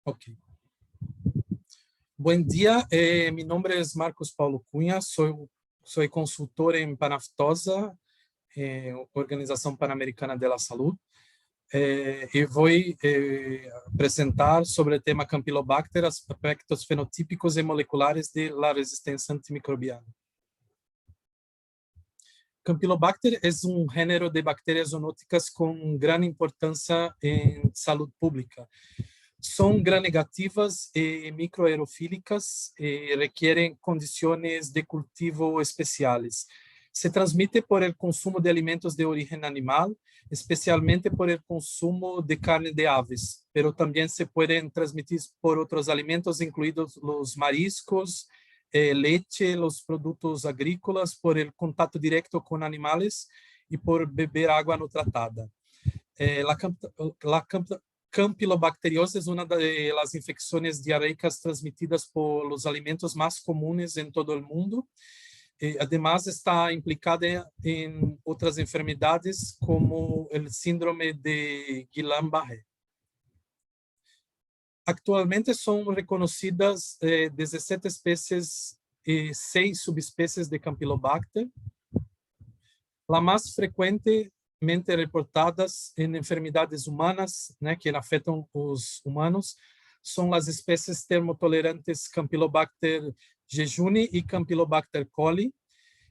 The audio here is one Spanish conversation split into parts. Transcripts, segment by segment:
Ok. Buen día, mi nombre es Marcos Paulo Cunha, soy consultor en Panaftosa, Organización Panamericana de la Salud, y voy a presentar sobre el tema Campylobacter, aspectos fenotípicos y moleculares de la resistencia antimicrobiana. Campylobacter es un género de bacterias zoonóticas con gran importancia en salud pública. Son gram-negativas y microaerofílicas y requieren condiciones de cultivo especiales. Se transmite por el consumo de alimentos de origen animal, especialmente por el consumo de carne de aves, pero también se pueden transmitir por otros alimentos, incluidos los mariscos, leche, los productos agrícolas, por el contacto directo con animales y por beber agua no tratada. La campylobacteriose es una de las infecciones diarreicas transmitidas por los alimentos más comunes en todo el mundo. Además, está implicada en otras enfermedades como el síndrome de Guillain-Barré. Actualmente son reconocidas 17 especies y 6 subespecies de Campylobacter. La más frecuentemente reportadas en enfermedades humanas, que afectan los humanos, son las especies termotolerantes Campylobacter jejuni y Campylobacter coli.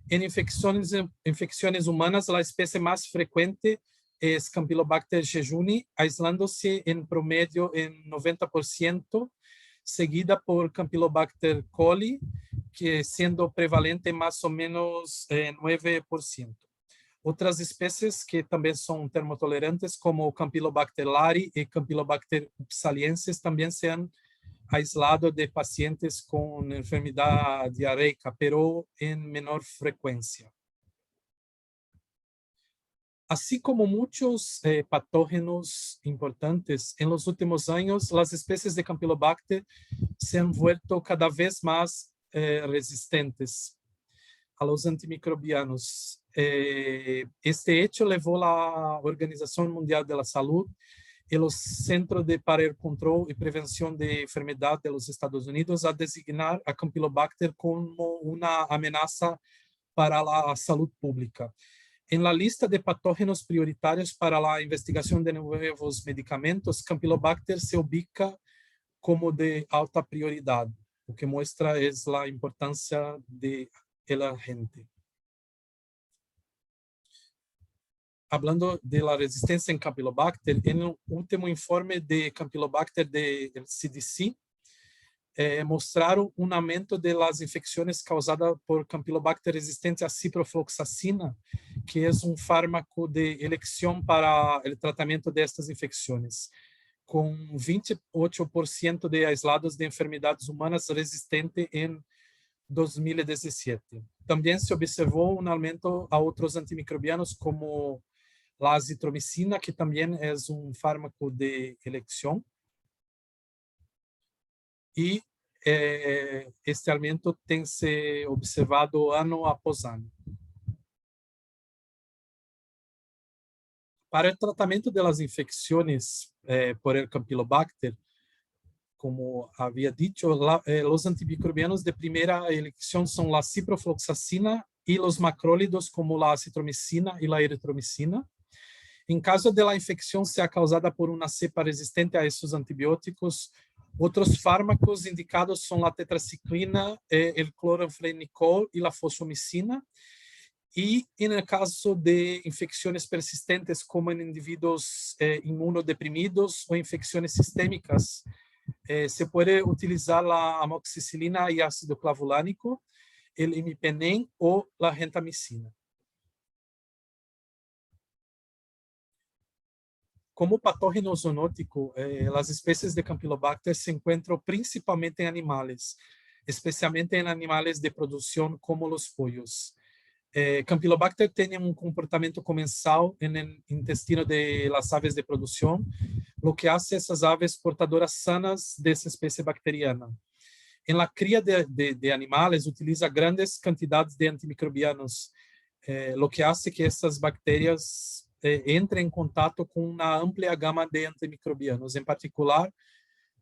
En infecciones humanas, la especie más frecuente es Campylobacter jejuni, aislándose en promedio en 90%, seguida por Campylobacter coli, que siendo prevalente más o menos 9%. Otras especies que también son termotolerantes, como Campylobacter lari y Campylobacter upsaliensis, también se han aislado de pacientes con enfermedad diarreica, pero en menor frecuencia. Así como muchos patógenos importantes, en los últimos años las especies de Campylobacter se han vuelto cada vez más resistentes a los antimicrobianos. Este hecho llevó a la Organización Mundial de la Salud y los Centros para el Control y Prevención de Enfermedad de los Estados Unidos a designar a Campylobacter como una amenaza para la salud pública. En la lista de patógenos prioritarios para la investigación de nuevos medicamentos, Campylobacter se ubica como de alta prioridad, lo que muestra es la importancia del agente. Hablando de la resistencia en Campylobacter, en el último informe de Campylobacter del CDC, mostraron un aumento de las infecciones causadas por Campylobacter resistente a ciprofloxacina, que es un fármaco de elección para el tratamiento de estas infecciones, con 28% de aislados de enfermedades humanas resistentes en 2017. También se observó un aumento a otros antimicrobianos como la azitromicina, que también es un fármaco de elección. Y este aumento tem se observado ano após ano. Para el tratamento de las infecciones por el Campylobacter, como había dicho, los antimicrobianos de primera elección son la ciprofloxacina y los macrólidos como la azitromicina y la eritromicina. En caso de la infección sea causada por una cepa resistente a estos antibióticos, otros fármacos indicados son la tetraciclina, el cloranfenicol y la fosfomicina. Y en el caso de infecciones persistentes como en individuos inmunodeprimidos o infecciones sistémicas, se puede utilizar la amoxicilina y ácido clavulánico, el imipenem o la gentamicina. Como patógeno zoonótico, las especies de Campylobacter se encuentran principalmente en animales, especialmente en animales de producción como los pollos. Campylobacter tiene un comportamiento comensal en el intestino de las aves de producción, lo que hace esas aves portadoras sanas de esa especie bacteriana. En la cría de animales utiliza grandes cantidades de antimicrobianos, lo que hace que estas bacterias entren en contacto con una amplia gama de antimicrobianos, en particular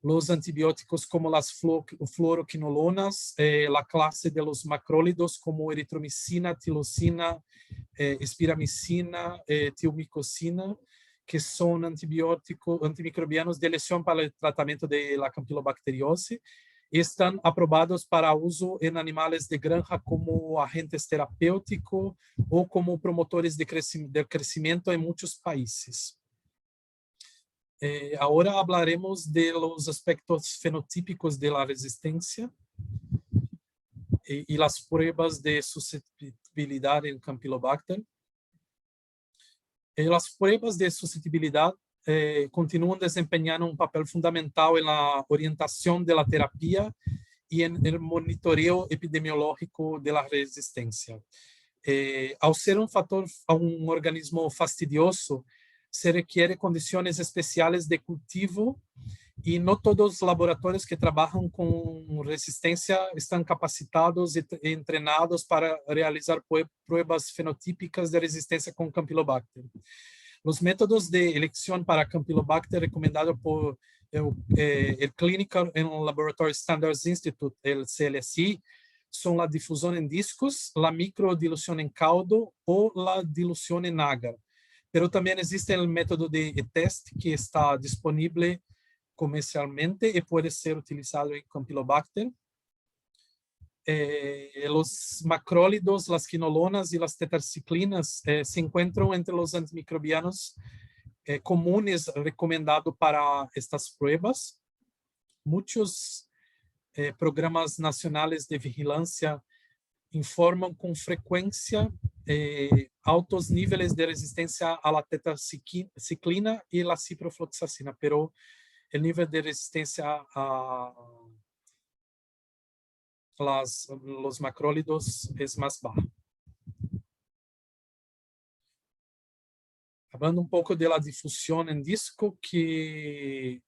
los antibióticos como las fluoroquinolonas, la clase de los macrólidos como eritromicina, tirosina, espiramicina, tiomicosina, que son antibióticos antimicrobianos de elección para el tratamiento de la campilobacteriose. Están aprobados para uso en animales de granja como agentes terapéuticos o como promotores de crecimiento en muchos países. Ahora hablaremos de los aspectos fenotípicos de la resistencia y las pruebas de susceptibilidad en Campylobacter. Las pruebas de susceptibilidad continúan desempeñando un papel fundamental en la orientación de la terapia y en el monitoreo epidemiológico de la resistencia. Al ser un organismo fastidioso, se requiere condiciones especiales de cultivo y no todos los laboratorios que trabajan con resistencia están capacitados y entrenados para realizar pruebas fenotípicas de resistencia con Campylobacter. Los métodos de elección para Campylobacter recomendados por el Clinical and Laboratory Standards Institute, el CLSI, son la difusión en discos, la microdilución en caldo o la dilución en agar. Pero también existe el método de test que está disponible comercialmente y puede ser utilizado en Campylobacter. Los macrólidos, las quinolonas y las tetraciclinas se encuentran entre los antimicrobianos comunes recomendados para estas pruebas. Muchos programas nacionales de vigilancia informan con frecuencia altos niveles de resistencia a la tetraciclina y la ciprofloxacina, pero el nivel de resistencia a los macrólidos es más bajo. Hablando un poco de la difusión en disco, que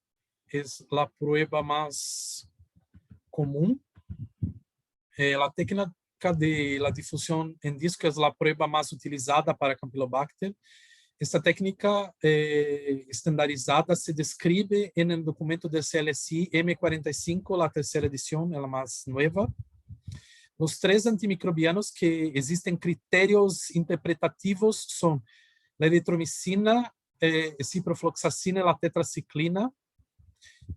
es la prueba más común. La técnica de la difusión en disco es la prueba más utilizada para Campylobacter. Esta técnica estandarizada se describe en el documento del CLSI M45, la tercera edición, la más nueva. Los tres antimicrobianos que existen criterios interpretativos son la eritromicina, ciprofloxacina y la tetraciclina.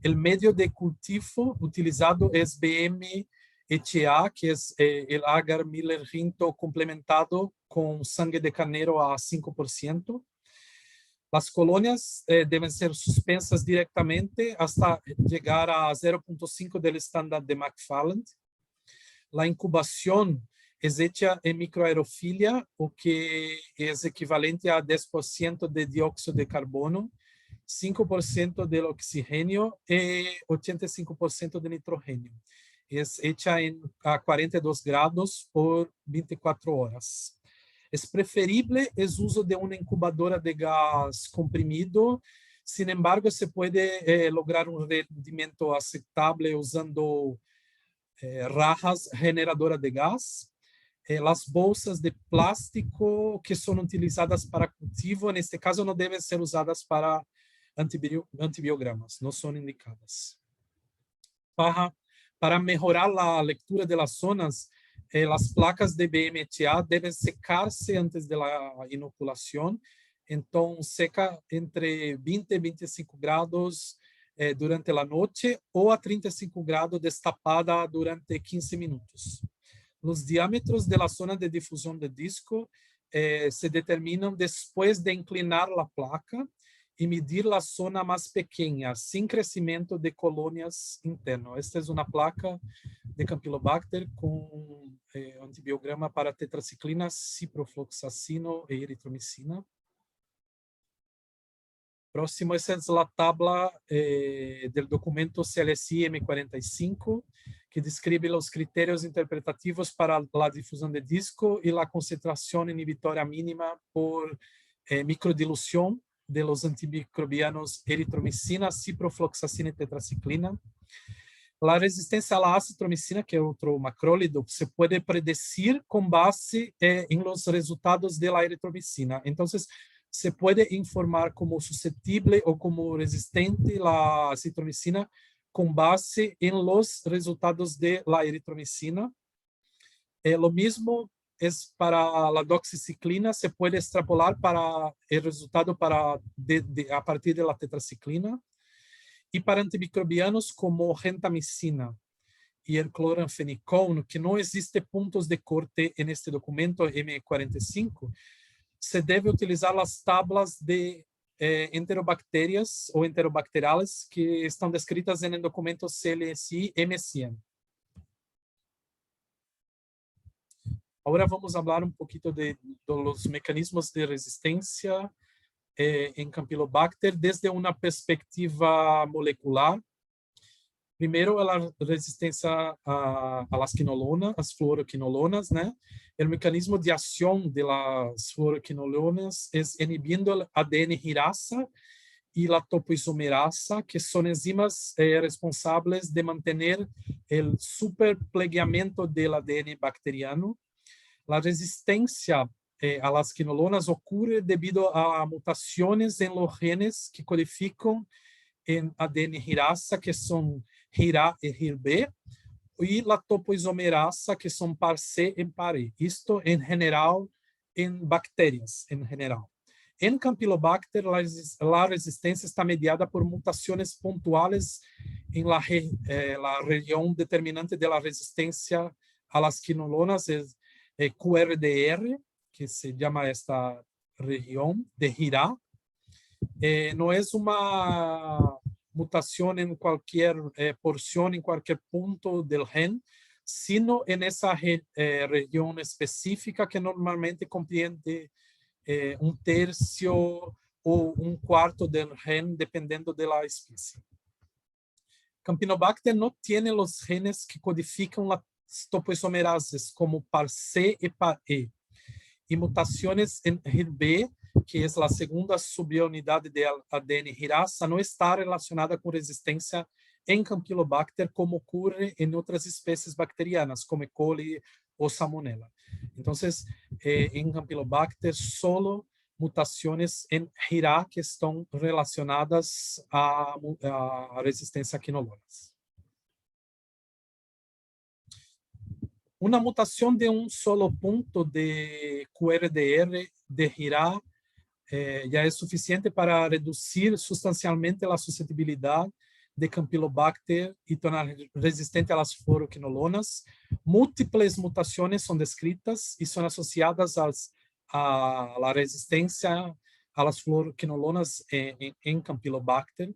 El medio de cultivo utilizado es BM-HA, que es el agar Miller-Rinto complementado con sangre de carnero a 5%. Las colonias deben ser suspensas directamente hasta llegar a 0.5 del estándar de McFarland. La incubación es hecha en microaerofilia, o que es equivalente a 10% de dióxido de carbono, 5% del oxígeno y 85% de nitrógeno. Es hecha a 42 grados por 24 horas. Es preferible el uso de una incubadora de gas comprimido. Sin embargo, se puede lograr un rendimiento aceptable usando rajas generadoras de gas. Las bolsas de plástico que son utilizadas para cultivo, en este caso, no deben ser usadas para antibiogramas, no son indicadas. Para mejorar la lectura de las zonas, las placas de BMHA deben secarse antes de la inoculación. Entonces, seca entre 20 y 25 grados durante la noche o a 35 grados destapada durante 15 minutos. Los diámetros de la zona de difusión del disco se determinan después de inclinar la placa y medir la zona más pequeña, sin crecimiento de colonias internas. Esta es una placa de Campylobacter con antibiograma para tetraciclina, ciprofloxacina y eritromicina. Próximo, esa es la tabla del documento CLSI M45, que describe los criterios interpretativos para la difusión de disco y la concentración inhibitoria mínima por microdilución de los antimicrobianos eritromicina, ciprofloxacina y tetraciclina. La resistencia a la acitromicina, que es otro macrólido, se puede predecir con base en los resultados de la eritromicina. Entonces, se puede informar como susceptible o como resistente la acitromicina con base en los resultados de la eritromicina. Lo mismo es para la doxiciclina, se puede extrapolar para el resultado a partir de la tetraciclina. Y para antimicrobianos como gentamicina y el cloranfenicol, que no existe puntos de corte en este documento M45, se debe utilizar las tablas de enterobacterias o enterobacteriales que están descritas en el documento CLSI M100. Ahora vamos a hablar un poquito de los mecanismos de resistencia en Campylobacter desde una perspectiva molecular. Primero, la resistencia a las quinolonas, las fluoroquinolonas, ¿no? El mecanismo de acción de las fluoroquinolonas es inhibiendo el ADN girasa y la topoisomerasa, que son enzimas responsables de mantener el superplegueamiento del ADN bacteriano. La resistencia a las quinolonas ocurre debido a mutaciones en los genes que codifican en ADN girasa, que son GIRA y GIRB, y la topoisomerasa, que son par C y par E. Esto en general, en bacterias en general. En Campylobacter, la resistencia está mediada por mutaciones puntuales en la región determinante de la resistencia a las quinolonas, es QRDR, que se llama esta región de GIRA. No es una mutación en cualquier porción, en cualquier punto del gen, sino en esa región específica que normalmente comprende un tercio o un cuarto del gen, dependiendo de la especie. Campylobacter no tiene los genes que codifican las topoisomerases como par C y par E. Y mutaciones en GIRB, que es la segunda subunidad de ADN girasa, no está relacionada con resistencia en Campylobacter como ocurre en otras especies bacterianas, como E. coli o Salmonella. Entonces, en Campylobacter, solo mutaciones en GIRA que están relacionadas a resistencia a quinolonas. Una mutación de un solo punto de QRDR de GIRA ya es suficiente para reducir sustancialmente la susceptibilidad de Campylobacter y tornar resistente a las fluoroquinolonas. Múltiples mutaciones son descritas y son asociadas a la resistencia a las fluoroquinolonas en Campylobacter.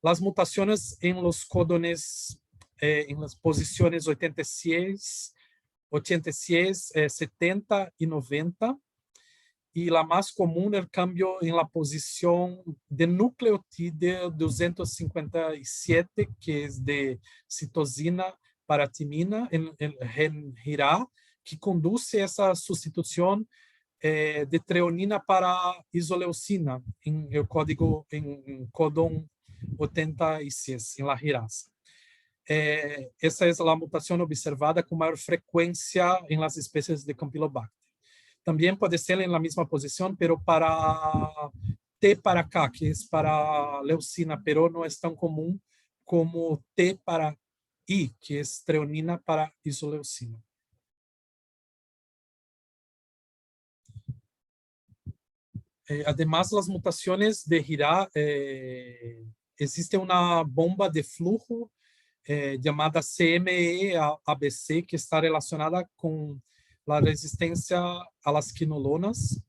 Las mutaciones en los códones, en las posiciones 86, 70 y 90, y la más común el cambio en la posición de nucleotídeo 257, que es de citosina para timina en el gen GIRA, que conduce a esa sustitución de treonina para isoleucina en el código en códon 86 en la girasa. Esa es la mutación observada con mayor frecuencia en las especies de Campylobacter. También puede ser en la misma posición, pero para T para K, que es para leucina, pero no es tan común como T para I, que es treonina para isoleucina. Además, las mutaciones de GIRA, existe una bomba de flujo llamada CME-ABC, que está relacionada con la resistencia a las quinolonas.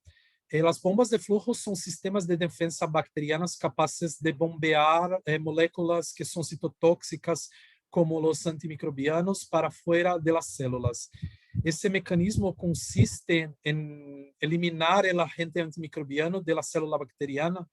Las bombas de flujo son sistemas de defensa bacterianas capaces de bombear moléculas que son citotóxicas, como los antimicrobianos, para fuera de las células. Ese mecanismo consiste en eliminar el agente antimicrobiano de la célula bacteriana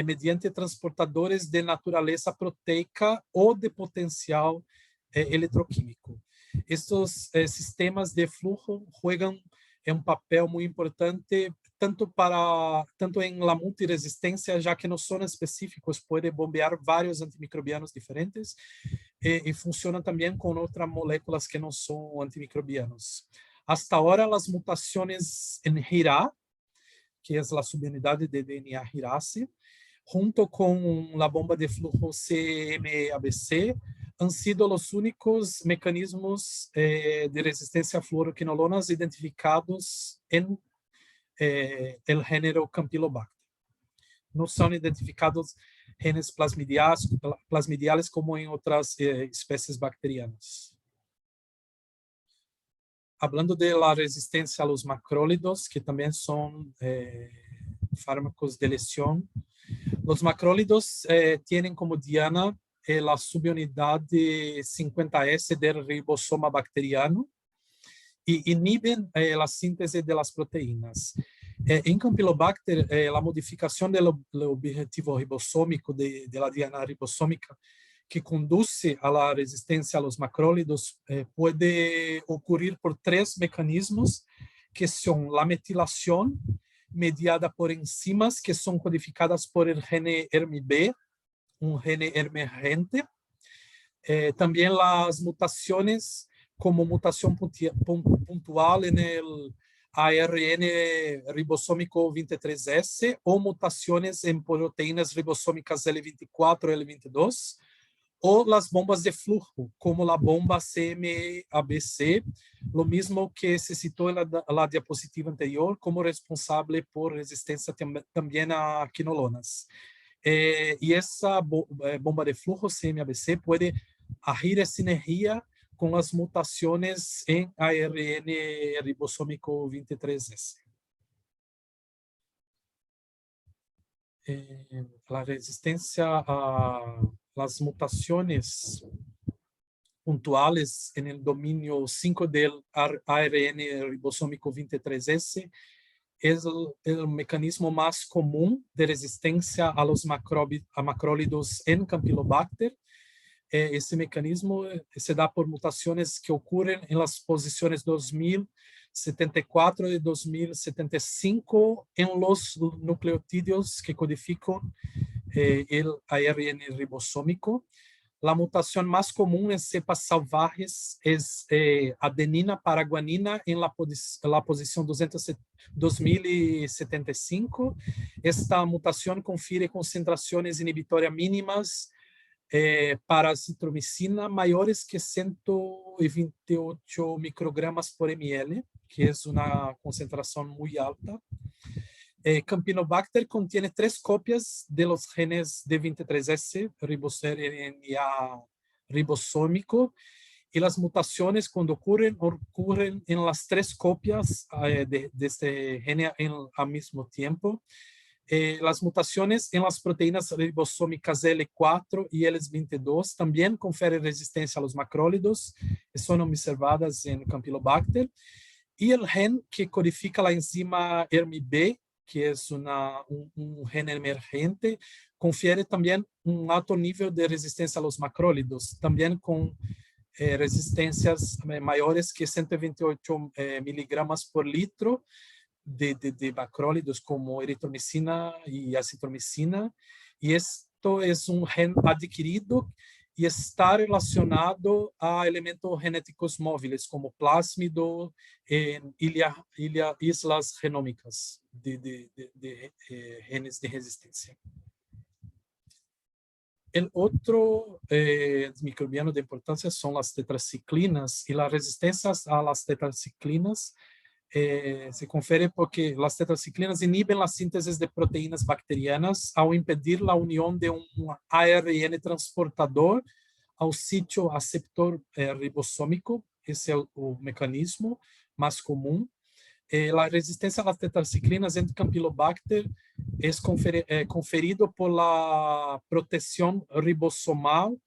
mediante transportadores de naturaleza proteica o de potencial electroquímico. Estos sistemas de flujo juegan un papel muy importante tanto en la multiresistencia, ya que no son específicos, puede bombear varios antimicrobianos diferentes y funcionan también con otras moléculas que no son antimicrobianos. Hasta ahora, las mutaciones en GIRA, que es la subunidad de DNA girase, junto con la bomba de flujo CMABC, han sido los únicos mecanismos de resistencia a fluoroquinolonas identificados en el género Campylobacter. No son identificados genes plasmidiales como en otras especies bacterianas. Hablando de la resistencia a los macrólidos, que también son fármacos de lesión, los macrólidos tienen como diana la subunidad de 50S del ribosoma bacteriano y inhiben la síntesis de las proteínas. En Campylobacter, la modificación del objetivo ribosómico de la diana ribosómica que conduce a la resistencia a los macrólidos puede ocurrir por tres mecanismos, que son la metilación, mediada por enzimas que son codificadas por el gene ERMB, un gene emergente. También las mutaciones, como mutación puntual en el ARN ribosómico 23S o mutaciones en proteínas ribosómicas L24, L22, o las bombas de flujo, como la bomba CMABC, lo mismo que se citó en la diapositiva anterior, como responsable por resistencia también a quinolonas. Y esa bomba de flujo CMABC puede agir en sinergia con las mutaciones en ARN ribosómico 23S. La resistencia a las mutaciones puntuales en el dominio 5 del ARN ribosómico 23S es el mecanismo más común de resistencia a los macrólidos en Campylobacter. Ese mecanismo se da por mutaciones que ocurren en las posiciones 2074 y 2075 en los nucleotídeos que codifican el ARN ribosómico. La mutación más común en cepas salvajes es adenina para guanina en la posición 2075. Esta mutación confiere concentraciones inhibitorias mínimas para azitromicina mayores que 128 microgramas por ml, que es una concentración muy alta. Campylobacter contiene 3 copias de los genes D23S, RNA ribosómico, y las mutaciones cuando ocurren en las 3 copias de este gene al mismo tiempo. Las mutaciones en las proteínas ribosómicas L4 y L22 también confieren resistencia a los macrólidos, que son observadas en Campylobacter. Y el gen que codifica la enzima ERMB, que es un gen emergente, confiere también un alto nivel de resistencia a los macrólidos, también con resistencias mayores que 128 miligramos por litro de macrólidos como eritromicina y acitromicina. Y esto es un gen adquirido y está relacionado a elementos genéticos móviles como plásmido en islas genómicas de genes de resistencia. El otro microbiano de importancia son las tetraciclinas, y las resistencias a las tetraciclinas se confiere porque las tetraciclinas inhiben la síntesis de proteínas bacterianas al impedir la unión de un ARN transportador al sitio aceptor ribosómico. Ese es el mecanismo más común. La resistencia a las tetraciclinas en Campylobacter es conferido por la protección ribosomal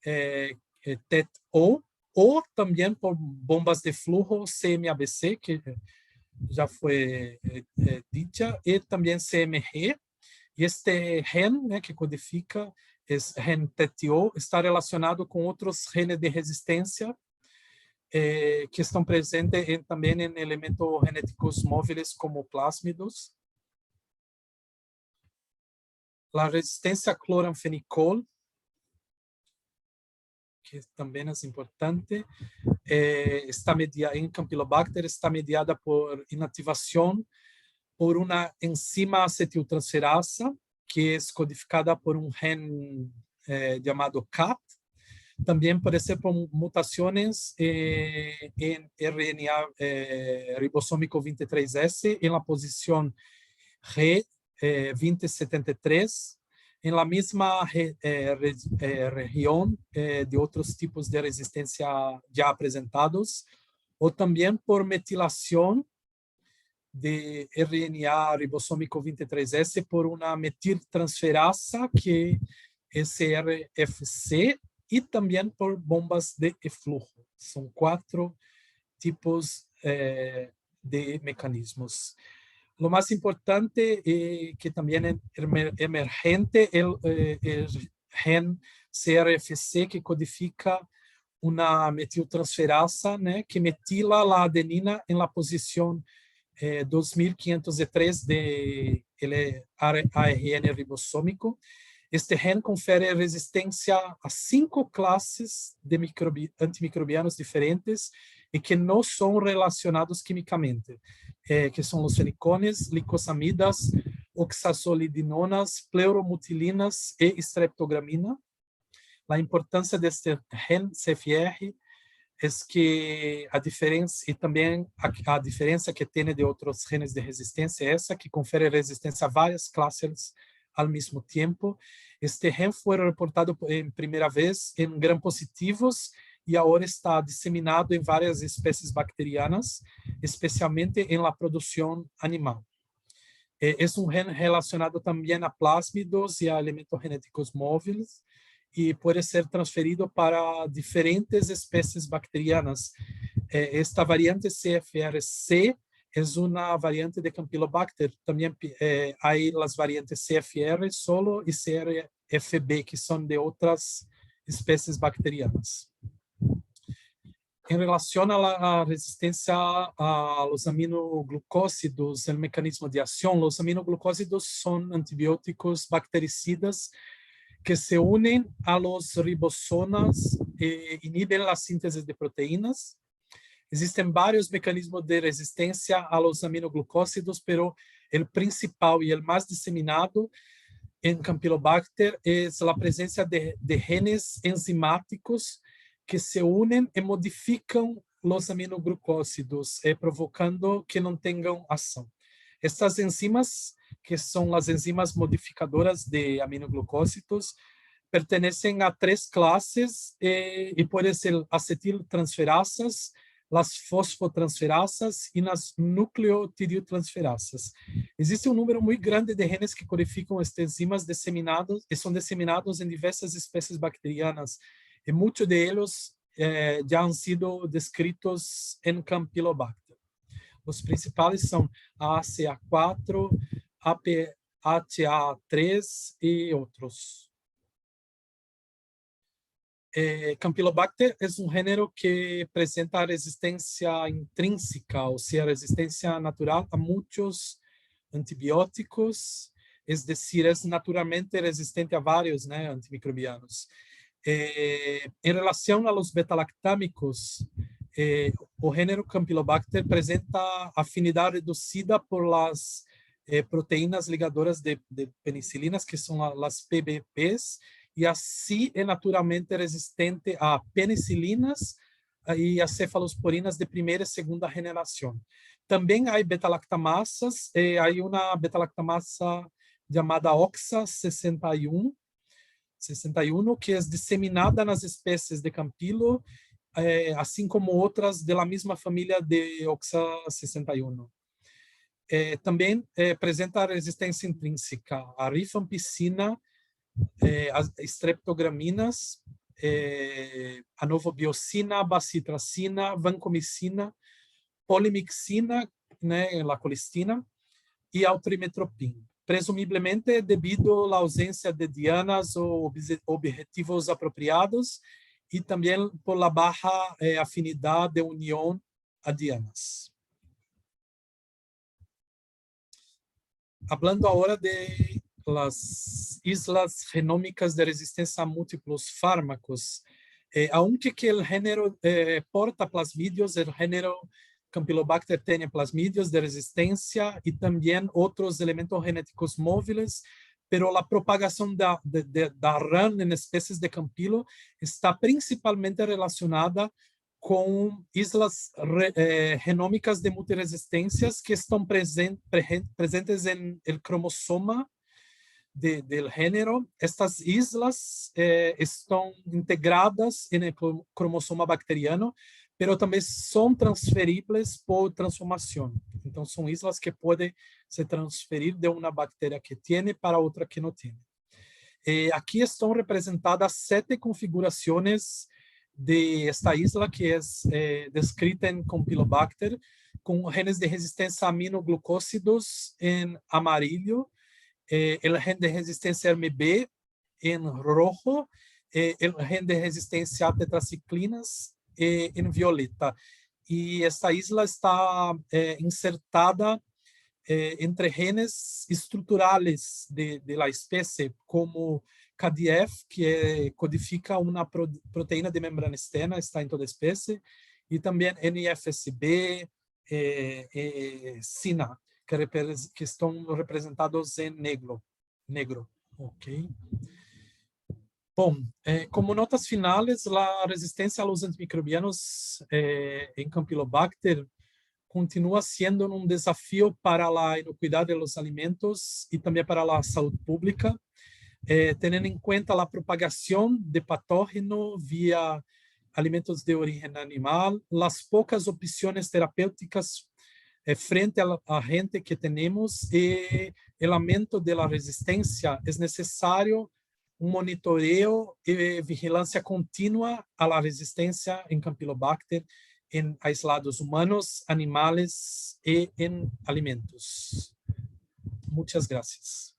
TET-O, o también por bombas de flujo CMABC, que ya fue dicha, y también CMG. Y este gen que codifica es gen TET-O, está relacionado con otros genes de resistencia que están presentes también en elementos genéticos móviles como plásmidos. La resistencia a cloranfenicol, que también es importante, está mediada en Campylobacter, está mediada por inactivación por una enzima acetiltransferasa que es codificada por un gen llamado CAT. También puede ser por mutaciones en RNA ribosómico 23S en la posición G2073, en la misma región de otros tipos de resistencia ya presentados, o también por metilación de RNA ribosómico 23S por una metiltransferasa que es RFC, y también por bombas de eflujo. Son 4 tipos de mecanismos. Lo más importante, que también es emergente, el gen CRFC, que codifica una metiltransferasa, né, que metila la adenina en la posición 2503 del ARN ribosómico. Este gen confere resistência a 5 classes de antimicrobianos diferentes e que não são relacionados quimicamente, que são os fenicones, licosamidas, oxazolidinonas, pleuromutilinas e streptogramina. A importância deste gen CFR é que a diferença, e também a diferença que tem de outros genes de resistência é essa, que confere resistência a várias classes al mismo tiempo. Este gen fue reportado en primera vez en gram-positivos y ahora está diseminado en varias especies bacterianas, especialmente en la producción animal. Es un gen relacionado también a plásmidos y a elementos genéticos móviles y puede ser transferido para diferentes especies bacterianas. Esta variante CFRC es una variante de Campylobacter. También hay las variantes CFR solo y CRFB, que son de otras especies bacterianas. En relación a la resistencia a los aminoglucósidos, el mecanismo de acción, los aminoglucósidos son antibióticos bactericidas que se unen a los ribosomas e inhiben la síntesis de proteínas. Existen varios mecanismos de resistencia a los aminoglucósidos, pero el principal y el más diseminado en Campylobacter es la presencia de genes enzimáticos que se unen y modifican los aminoglucósidos, provocando que no tengan acción. Estas enzimas, que son las enzimas modificadoras de aminoglucósidos, pertenecen a 3 clases y pueden ser acetiltransferasas, las fosfotransferasas y las nucleotidiotransferasas. Existe un número muy grande de genes que codifican estas enzimas diseminados y son diseminados en diversas especies bacterianas, y muchos de ellos ya han sido descritos en Campylobacter. Los principales son ACA4, APHA3 y otros. Campylobacter es un género que presenta resistencia intrínseca, o sea, resistencia natural a muchos antibióticos, es decir, es naturalmente resistente a varios antimicrobianos. En relación a los betalactámicos, o género Campylobacter presenta afinidad reducida por las proteínas ligadoras de penicilinas, que son las PBPs, y así es naturalmente resistente a penicilinas y a cefalosporinas de primera y segunda generación. También hay betalactamasas, hay una betalactamasa llamada OXA 61, que es diseminada en las especies de Campylo, así como otras de la misma familia de OXA 61. También presenta resistencia intrínseca a rifampicina, as streptograminas, a novobiocina, bacitracina, vancomicina, polimixina, la colistina, y ao trimetoprim, presumiblemente debido a la ausencia de dianas o objetivos apropiados y también por la baja afinidad de unión a dianas. Hablando ahora de las islas genómicas de resistencia a múltiples fármacos, aunque que el género porta plasmidios, el género Campylobacter tiene plasmidios de resistencia y también otros elementos genéticos móviles, pero a propagação da rã em espécies de Campilo está principalmente relacionada com islas genômicas de multiresistências que estão presentes em el cromosoma del género. Estas islas estão integradas no cromosoma bacteriano, pero também são transferíveis por transformação. Então, são islas que podem se transferir de uma bactéria que tem para outra que não tem. Aqui estão representadas 7 configurações de esta isla, que é descrita em Campylobacter, com genes de resistência a aminoglucósidos em amarillo, el gen de resistência RMB em rojo, el gen de resistência a tetraciclinas em violeta. E esta isla está insertada entre genes estruturais de la espécie, como KDF, que codifica uma proteína de membrana externa, está em toda a espécie, e também NFSB, SINA, que estão representados em negro. Ok. Bom, como notas finais, a resistência a los antimicrobianos em Campylobacter continua sendo um desafio para a inocuidade dos alimentos e também para a saúde pública, tendo em conta a propagação de patógeno via alimentos de origem animal, as poucas opções terapêuticas frente à gente que temos e o aumento da resistência, é necessário monitoreio e vigilância contínua à resistência em Campylobacter em aislados humanos, animais e em alimentos. Muitas graças.